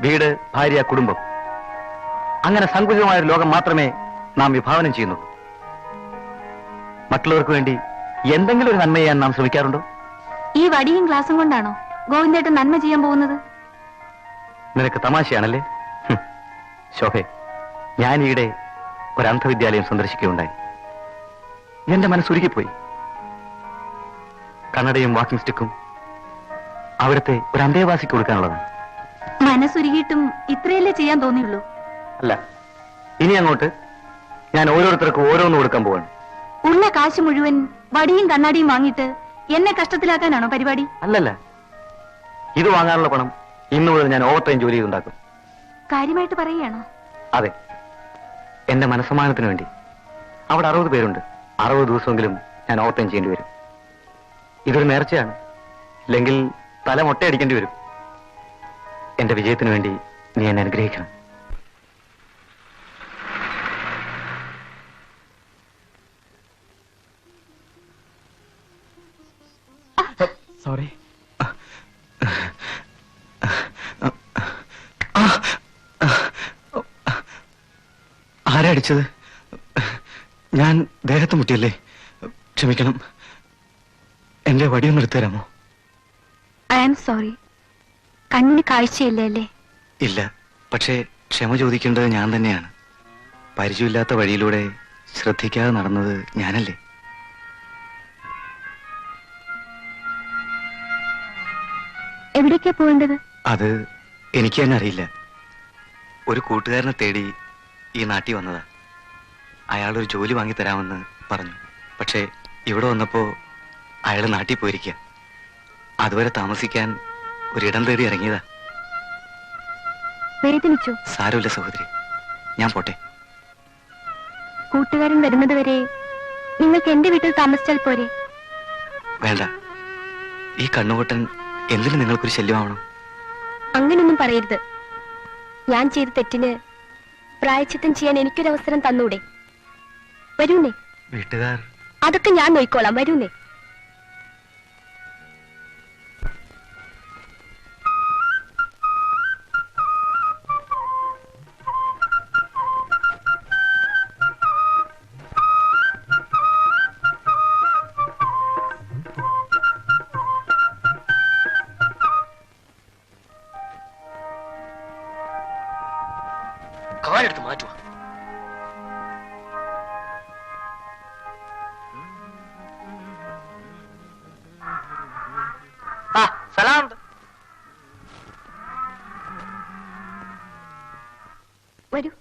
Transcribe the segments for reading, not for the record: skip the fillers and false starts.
വീട്, ഭാര്യ, കുടുംബം, അങ്ങനെ സങ്കുചിതമായ ഒരു ലോകം മാത്രമേ നാം വിഭാവനം ചെയ്യുന്നുള്ളൂ. മറ്റുള്ളവർക്ക് വേണ്ടി എന്തെങ്കിലും ഒരു നന്മ ചെയ്യാൻ നാം ശ്രമിക്കാറുണ്ടോ? ഈ വടിയും ഗ്ലാസും കൊണ്ടാണോ ഗോവിന്ദേട്ടൻ നന്മ ചെയ്യാൻ പോകുന്നത്? നിനക്ക് തമാശയാണല്ലേ? ശോഭേ, ഞാൻ ഈയിടെ ഒരു അന്ധവിദ്യാലയം സന്ദർശിക്കുകയുണ്ടായി. എന്റെ മനസ്സുരുകിപ്പോയി. കണ്ണടയും വാക്കിംഗ് സ്റ്റിക്കും അവിടുത്തെ ഒരു അന്തേവാസിക്ക് കൊടുക്കാനുള്ളതാണ്. മനസ്സുരുകിയിട്ടും ഇത്രയല്ലേ ചെയ്യാൻ തോന്നിയുള്ളൂ? അല്ല, ഇനി അങ്ങോട്ട് ഞാൻ ഓരോരുത്തർക്കും ഓരോന്ന് കൊടുക്കാൻ പോവാണ്. ഉള്ള കാശ് മുഴുവൻ വടിയും കണ്ണാടിയും വാങ്ങിയിട്ട് എന്നെ കഷ്ടത്തിലാക്കാനാണോ പരിപാടി? അല്ലല്ല, ഇത് വാങ്ങാനുള്ള പണം ഇന്നു മുതൽ ഞാൻ ഓവർ ടൈം ജോലി ചെയ്തുണ്ടാക്കും. കാര്യമായിട്ട് പറയുകയാണോ? അതെ, എന്റെ മനസ്സമാനത്തിന് വേണ്ടി. അവിടെ 60 പേരുണ്ട്. 60 ദിവസമെങ്കിലും ഞാൻ ഓവർ ടൈം ചെയ്യേണ്ടി വരും. ഇതൊരു നേർച്ചയാണ്. ഇല്ലെങ്കിൽ തല മൊട്ടയടിക്കേണ്ടി വരും. എന്റെ വിജയത്തിന് വേണ്ടി നീ എന്നെ അനുഗ്രഹിക്കണം. സോറി. ആരാ അടിച്ചത്? ഞാൻ ദേഹത്ത് മുട്ടിയല്ലേ? ക്ഷമിക്കണം. എന്റെ വടിയൊന്ന് എടുത്തു തരാമോ? I am sorry. കണ്ണിന് കാഴ്ചയില്ലേ അല്ലേ? ഇല്ല, പക്ഷേ ക്ഷമ ചോദിക്കേണ്ടത് ഞാൻ തന്നെയാണ്. പരിചയമില്ലാത്ത വഴിയിലൂടെ ശ്രദ്ധിക്കാതെ നടന്നത് ഞാനല്ലേ? എവിടേക്കാ പോകേണ്ടത്? അത് എനിക്ക് തന്നെ അറിയില്ല. ഒരു കൂട്ടുകാരനെ തേടി ഈ നാട്ടിൽ വന്നതാ. അയാളൊരു ജോലി വാങ്ങിത്തരാമെന്ന് പറഞ്ഞു. പക്ഷേ ഇവിടെ വന്നപ്പോ അയാൾ നാട്ടിൽ പോയിരിക്കുക. അതുവരെ താമസിക്കാൻ ഒരിടം തേടി ഇറങ്ങിയതാ. വേദനിച്ചു? സാരമില്ല സഹോദരി, ഞാൻ പോട്ടെ. കൂട്ടുകാരൻ വരുന്നത് വരെ നിങ്ങൾക്ക് എന്റെ വീട്ടിൽ താമസിച്ചാൽ പോരെ? വേണ്ട, ഈ കണ്ണുപൊട്ടൻ എന്തിനു നിങ്ങൾക്കൊരു ശല്യമാവണം? അങ്ങനൊന്നും പറയരുത്. ഞാൻ ചെയ്ത തെറ്റിന് പ്രായശ്ചിത്തം ചെയ്യാൻ എനിക്കൊരവസരം തന്നൂടെ? വരൂന്നേ. വീട്ടുകാർ അതൊക്കെ ഞാൻ നോയിക്കോളാം. വരൂന്നേ. കാലെടുത്ത് മാറ്റുക. സലാം. വരൂ.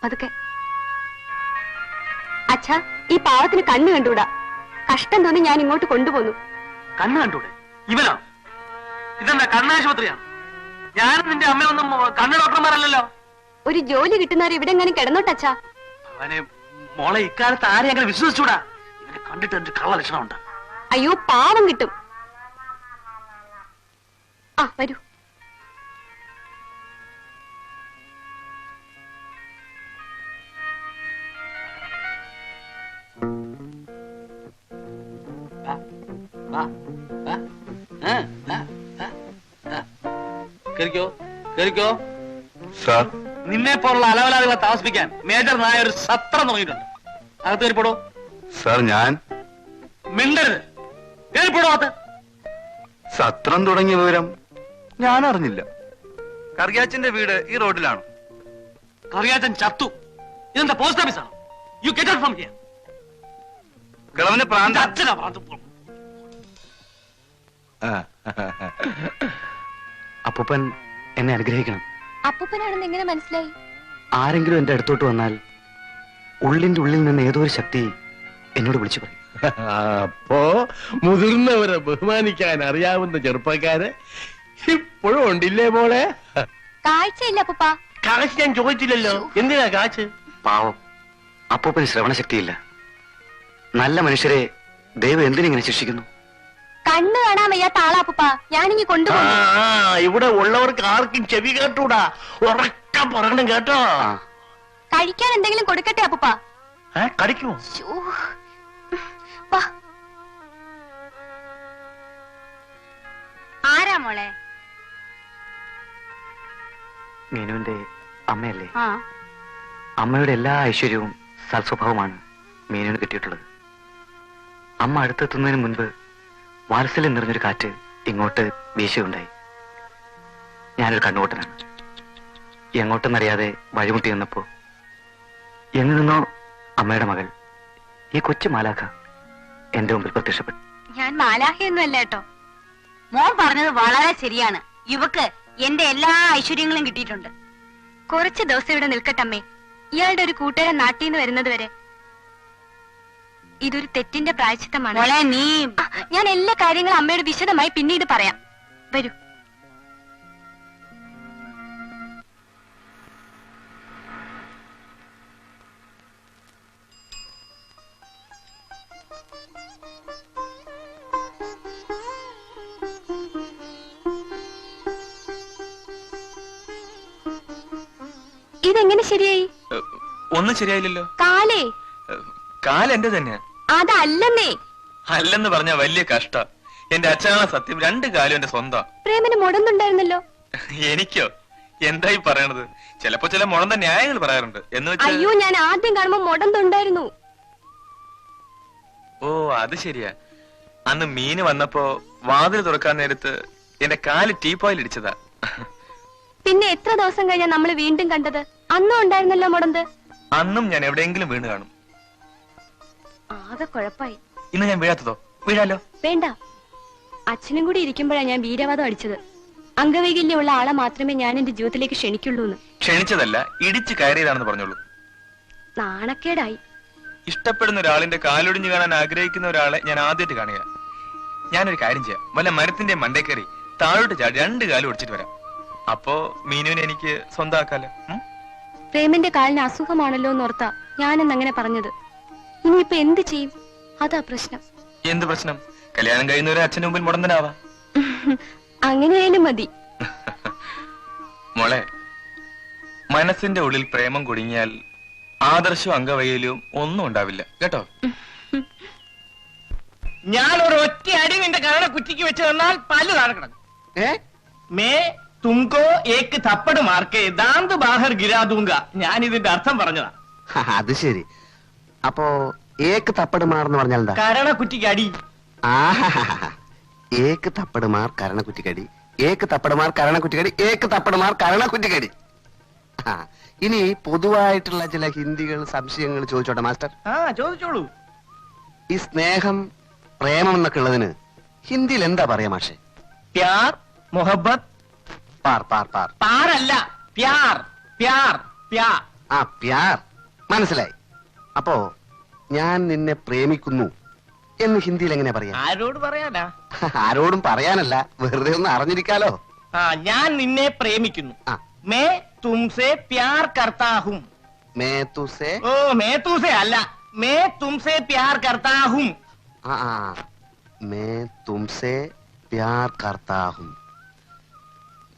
പതുക്കെ. അച്ഛാ, ഈ പാവത്തിന് കണ്ണ് കണ്ടൂടാ. കഷ്ടം തോന്നി ഞാൻ ഇങ്ങോട്ട് കൊണ്ടുപോന്നു. കണ്ണ് കണ്ടൂടെ? ഇവനോ? ഇതെന്താ കണ്ണാശുപത്രിയാണ്? ഞാനും നിന്റെ അമ്മയൊന്നും കണ്ണ് ഡോക്ടർമാരല്ലോ. ഒരു ജോലി കിട്ടുന്നവർ ഇവിടെ എങ്ങനെ കിടന്നോട്ടച്ഛാ? അവനെ മോളെ ഇക്കാലത്ത് ആരെ അങ്ങനെ വിശ്വസിച്ചൂടാ. ഇവനെ കണ്ടിട്ട് എന്റെ കള്ള ലക്ഷണമുണ്ട്. അയ്യോ, പാവം കിട്ടും. വരൂ. നിന്നെ പോലുള്ള അലവലാദികളെ താമസിപ്പിക്കാൻ മേജർ നായ ഒരു സത്രം തുടങ്ങിയിട്ടുണ്ട്. അകത്ത് കയറിപ്പോടോ. സാർ, ഞാൻ മിണ്ടരുത്. കയറിപ്പോടോ അകത്ത്. സത്രം തുടങ്ങിയ വിവരം ഞാൻ അറിഞ്ഞില്ല. കറിയാച്ചന്റെ വീട് ഈ റോഡിലാണ്. കറിയാച്ചൻ ചത്തു. ഇതെന്താ പോസ്റ്റ് ഓഫീസാണോ? You get out from here. കിളവന് പ്രാന്ത. അച്ഛനാ പ്രാന്ത്. അപ്പൂപ്പൻ എന്നെ അനുഗ്രഹിക്കണം. അപ്പൂപ്പനാണെന്ന് എങ്ങനെ മനസ്സിലായി? ആരെങ്കിലും എന്റെ അടുത്തോട്ട് വന്നാൽ ഉള്ളിന്റെ ഉള്ളിൽ നിന്ന് ഏതോ ഒരു ശക്തി എന്നോട് വിളിച്ചു പറയും. അപ്പോ മുതിർന്നവരെ ബഹുമാനിക്കാൻ അറിയാവുന്ന ചെറുപ്പക്കാര് ഇപ്പോഴും ഉണ്ടില്ലേ മോളെ? കാഴ്ചയില്ല അപ്പൂപ്പ. കാശ് ഞാൻ ചോദിച്ചില്ലല്ലോ. എന്തിനാ കാശ്? പാവം, അപ്പൂപ്പന് ശ്രവണശക്തിയില്ല. നല്ല മനുഷ്യരെ ദൈവം എന്തിനിങ്ങനെ ശിക്ഷിക്കുന്നു? കണ്ണ് കാണാൻ വയ്യാത്ത ആളാ അപ്പൂപ്പ. ഞാനിങ്ങി കൊണ്ടുപോകും. ഇവിടെ ഉള്ളവർക്ക് ആർക്കും ചെവി കേട്ടൂടാ. ഉറക്കം പറയണം കേട്ടോ. കഴിക്കാൻ എന്തെങ്കിലും കൊടുക്കട്ടെ അപ്പൂപ്പ? കടിക്കുമോ? മോളെ? മീനുവിന്റെ അമ്മയല്ലേ? ആ. അമ്മയുടെ എല്ലാ ഐശ്വര്യവും സൽസ്വഭാവമാണ് മീനുവിന് കിട്ടിയിട്ടുള്ളത്. അമ്മ അടുത്തെത്തുന്നതിന് മുൻപ് വാത്സല്യം നിറഞ്ഞൊരു കാറ്റ് ഇങ്ങോട്ട് വീശുകയുണ്ടായി. ഞാനൊരു കണ്ണുകൂട്ടനാണ്. എങ്ങോട്ടെന്നറിയാതെ വഴിമുട്ടി നിന്നപ്പോ എങ്ങു നിന്നോ അമ്മയുടെ മകൾ, ഈ കൊച്ചു മാലാഖ, എന്റെ മുമ്പിൽ പ്രത്യക്ഷപ്പെട്ടു. ഞാൻ മാലാഹയൊന്നും അല്ല കേട്ടോ. മോൻ പറഞ്ഞത് വളരെ ശരിയാണ്. ഇവക്ക് എന്റെ എല്ലാ ഐശ്വര്യങ്ങളും കിട്ടിയിട്ടുണ്ട്. കുറച്ച് ദിവസം ഇവിടെ നിൽക്കട്ടമ്മേ. ഇയാളുടെ ഒരു കൂട്ടുകാരൻ നാട്ടിൽ നിന്ന് വരുന്നത് വരെ. ഇതൊരു തെറ്റിന്റെ പ്രായശ്ചിത്തമാണ്. ഞാൻ എല്ലാ കാര്യങ്ങളും അമ്മയോട് വിശദമായി പിന്നീട് പറയാം. വരൂ. ഇതെങ്ങനെ ശരിയായി? ഒന്നും ശരിയായില്ലല്ലോ. കാലേ കാൽ എന്റെ തന്നെയാ. അതല്ലെന്നേ. അല്ലെന്ന് പറഞ്ഞ വലിയ കഷ്ട. എന്റെ അച്ഛനാണ് സത്യം. രണ്ട് കാലും എന്റെ സ്വന്തം. പ്രേമന് മുടന്നുണ്ടായിരുന്നല്ലോ. എനിക്കോ? എന്തായി പറയണത്? ചിലപ്പോ ചില മുടന്ത ന്യായങ്ങൾ പറയാറുണ്ട്. എന്ന് വെച്ചാൽ അയ്യോ, ഞാൻ ആദ്യം കാണുമ്പോ മുടന്നുണ്ടായിരുന്നു. ഓ, അത് ശരിയാ. അന്ന് മീന് വന്നപ്പോ വാതിൽ തുറക്കാൻ നേരത്ത് എന്റെ കാല് ടീപ്പോയിൽ ഇടിച്ചതാ. പിന്നെ എത്ര ദിവസം കഴിഞ്ഞാ നമ്മള് വീണ്ടും കണ്ടത്? അന്നും ഉണ്ടായിരുന്നല്ലോ മുടന്ത്. അന്നും ഞാൻ എവിടെയെങ്കിലും വീണ് കാണും. ആകെ കുഴപ്പായി. ഇന്ന് ഞാൻ വീഴാത്തതോ? വീഴാലോ? വേണ്ട. അച്ഛനും കൂടി ഇരിക്കുമ്പോഴാ ഞാൻ വീരവാദം അടിച്ചത്. അംഗവൈകല്യമുള്ള ആളെ മാത്രമേ ഞാൻ എന്റെ ജീവിതത്തിലേക്ക് ക്ഷണിക്കുള്ളൂന്ന്. ക്ഷണിച്ചതല്ല, ഇടിച്ചു കയറിയതാണെന്ന് പറഞ്ഞോളൂ. നാണക്കേടായി. ഇഷ്ടപ്പെടുന്ന ഒരാളിന്റെ കാലൊടിഞ്ഞു കാണാൻ ആഗ്രഹിക്കുന്ന ഒരാളെ ഞാൻ ആദ്യമായിട്ട് കാണുക. ഞാനൊരു കാര്യം ചെയ്യാം. വല്ല മരത്തിന്റെ മണ്ടേ കയറി താഴോട്ട് ചാടി രണ്ട് കാലും ഒടിച്ചിട്ട് വരാം. അപ്പോ മീനുവിനെ എനിക്ക് സ്വന്തമാക്കാലോ. പ്രേമന്റെ കാലിന് അസുഖമാണല്ലോ എന്നോർത്താ ഞാനെന്ന് അങ്ങനെ പറഞ്ഞത്. ഇനിയിപ്പൊ എന്ത് ചെയ്യും? അതാ പ്രശ്നം. എന്ത് പ്രശ്നം? കല്യാണം കഴിയുന്നവരെ അച്ഛന് മുമ്പിൽ മുടന്തനാവാ. അങ്ങനെയായാലും മതി. മോളെ, മനസ്സിന്റെ ഉള്ളിൽ പ്രേമം കുടുങ്ങിയാൽ ആദർശവും അംഗവൈകല്യവും ഒന്നും ഉണ്ടാവില്ല കേട്ടോ. ഞാൻ ഒരു ഒറ്റ അടി നിന്റെ കരണ കുറ്റിക്ക് വെച്ച് തന്നാൽ പല്ല് താഴെ കിടക്കും. മേ തുംകോ ഏക്ക് തപ്പട് മാർക്കേ ദാന്ത് ബാഹർ ഗിരാ ദൂങ്ക. ഞാൻ ഇതിന്റെ അർത്ഥം പറഞ്ഞതാ. അത് ശരി. അപ്പോ ഏക്ക് തപ്പട് മാർന്ന് പറഞ്ഞാൽ എന്താ? കരണ കുറ്റിക്ക് അടി. ഏക്ക് തപ്പട് മാർ കരണ കുറ്റിക്കടി, ഏക്ക് തപ്പട് മാർ കരണ കുറ്റിക്കടി, ഏക്ക് തപ്പട് മാർ കരണ കുറ്റിക്കടി. ഇനി പൊതുവായിട്ടുള്ള ചില ഹിന്ദികൾ സംശയങ്ങൾ ചോദിച്ചോട്ടെ മാസ്റ്റർ? ചോദിച്ചോളൂ. ഈ സ്നേഹം, പ്രേമം എന്നൊക്കെ ഉള്ളതിന് ഹിന്ദിയിൽ എന്താ പറയാ മാഷെ? പ്യാർ, മൊഹബത്ത്. പാർ പാർ പാർ. പാറല്ല, പ്യാർ പ്യാർ പ്യാർ. ആ, പ്യാർ മനസ്സിലായി. അപ്പോ ഞാൻ നിന്നെ പ്രേമിക്കുന്നു എന്ന് ഹിന്ദിയിൽ എങ്ങനെ പറയാ? ആരോട് പറയാനാ? ആരോടും പറയാനല്ല, വെറുതെ ഒന്ന് അറിഞ്ഞിരിക്കാലോ. ഞാൻ നിന്നെ പ്രേമിക്കുന്നു. മേ തുംസെ പ്യാർ കർത്താ ഹൂം. മേ തുസേ. ഓ, മേ തുസെ അല്ല, may തുംസെ Pyaar കർത്താ ഹൂം. May തുംസെ Pyaar കർത്താ ഹൂം.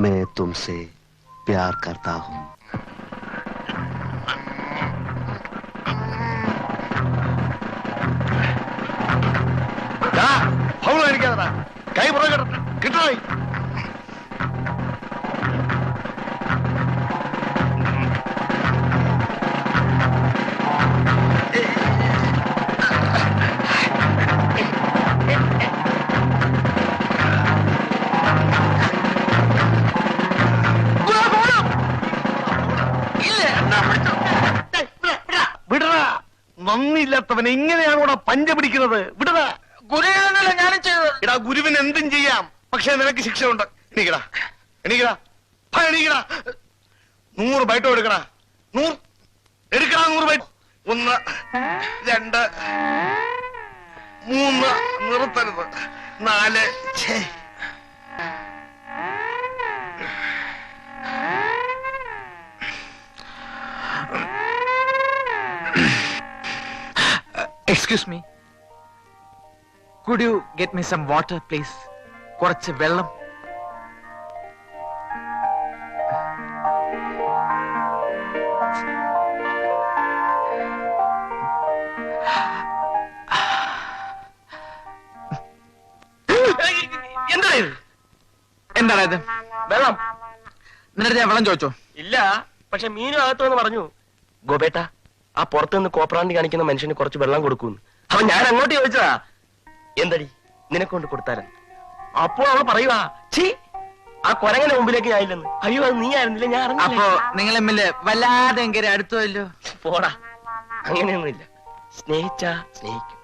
May തുംസെ Pyaar കർത്താ ഹൂം. കൈ പുറകെ കിട്ടോ? വിടറാ, നന്ദിയില്ലാത്തവനെ ഇങ്ങനെയാണ് ഇവിടെ പഞ്ച പിടിക്കുന്നത്. വിടറാ. ഗുരുവാണല്ലോ ഞാനും ചെയ്തത്. എടാ, ഗുരുവിന് എന്തും ചെയ്യാം, പക്ഷെ നിനക്ക് ശിക്ഷ ഉണ്ട്. എണീക്കടാ, എണീക്കടാ, എണീക്കടാ. 100 ബൈറ്റ് എടുക്കടാ. 100 എടുക്കടാ. 100 ബൈറ്റ്. 1 2 3 നിർത്തരുത്. 4. Excuse me. Could you get me some water, please? കുറച്ച് വെള്ളം. എന്താ എന്താണ് ഇത്? വെള്ളം നിന്റെ ഞാൻ വെള്ളം ചോദിച്ചോ? ഇല്ല, പക്ഷെ മീനും അകത്തുവെന്ന് പറഞ്ഞു. ഗോപേട്ട, ആ പുറത്തുനിന്ന് കോപ്രാണ്ടി കാണിക്കുന്ന മനുഷ്യന് കുറച്ച് വെള്ളം കൊടുക്കൂന്ന്. അവൻ ഞാൻ അങ്ങോട്ട് ചോദിച്ചതാ. എന്തടി നിനക്ക് കൊണ്ട് കൊടുത്താലും. അപ്പോൾ അവൾ പറയുവാ, ചീ ആ കൊരങ്ങനെ മുമ്പിലേക്ക് ഞാനില്ലെന്ന്. അയ്യോ അത് നീ ആയിരുന്നില്ല, ഞാൻ അപ്പോ നിങ്ങൾ തമ്മില് വല്ലാതെ എങ്കിൽ അടുത്തല്ലോ. പോടാ, അങ്ങനെയൊന്നുമില്ല. സ്നേഹിച്ചാ സ്നേഹിക്കും.